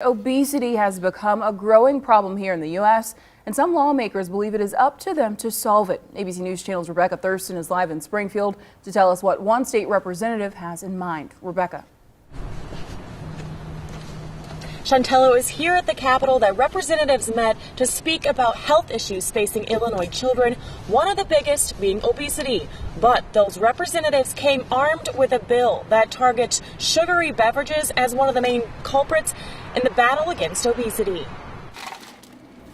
Obesity has become a growing problem here in the U.S., and some lawmakers believe it is up to them to solve it. ABC News Channel's Rebekah Thurston is live in Springfield to tell us what one state representative has in mind. Rebekah. Chantello is here at the Capitol that representatives met to speak about health issues facing Illinois children, one of the biggest being obesity. But those representatives came armed with a bill that targets sugary beverages as one of the main culprits in the battle against obesity.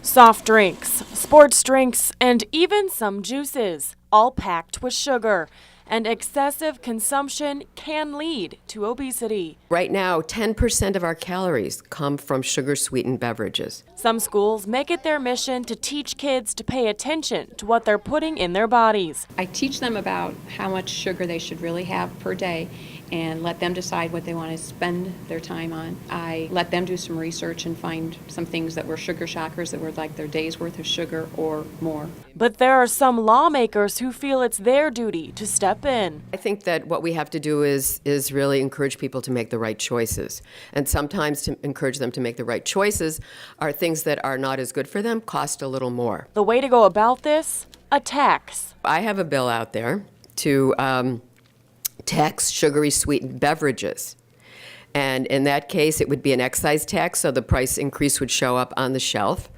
Soft drinks, sports drinks, and even some juices, all packed with sugar. And excessive consumption can lead to obesity. Right now, 10% of our calories come from sugar-sweetened beverages. Some schools make it their mission to teach kids to pay attention to what they're putting in their bodies. I teach them about how much sugar they should really have per day and let them decide what they want to spend their time on. I let them do some research and find some things that were sugar shockers that were like their day's worth of sugar or more. But there are some lawmakers who feel it's their duty to step in. I think that what we have to do is really encourage people to make the right choices. And sometimes to encourage them to make the right choices are things that are not as good for them, cost a little more. The way to go about this? A tax. I have a bill out there to tax sugary sweetened beverages. And in that case, it would be an excise tax, so the price increase would show up on the shelf.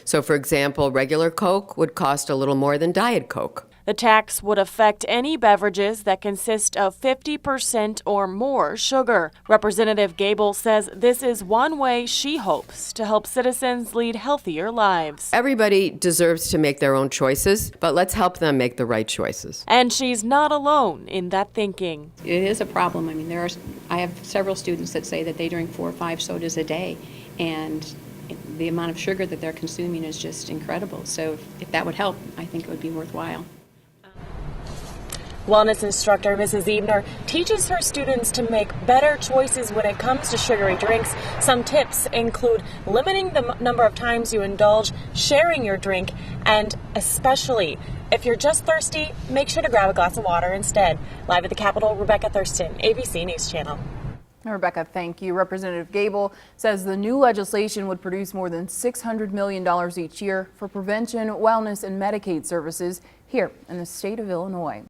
So, for example, regular Coke would cost a little more than Diet Coke. The tax would affect any beverages that consist of 50% or more sugar. Representative Gable says this is one way she hopes to help citizens lead healthier lives. Everybody deserves to make their own choices, but let's help them make the right choices. And she's not alone in that thinking. It is a problem. I mean, I have several students that say that they drink 4 or 5 sodas a day, and the amount of sugar that they're consuming is just incredible. So if that would help, I think it would be worthwhile. Wellness instructor Mrs. Ebner teaches her students to make better choices when it comes to sugary drinks. Some tips include limiting the number of times you indulge, sharing your drink, and especially if you're just thirsty, make sure to grab a glass of water instead. Live at the Capitol, Rebekah Thurston, ABC News Channel. Rebekah, thank you. Representative Gable says the new legislation would produce more than $600 million each year for prevention, wellness, and Medicaid services here in the state of Illinois.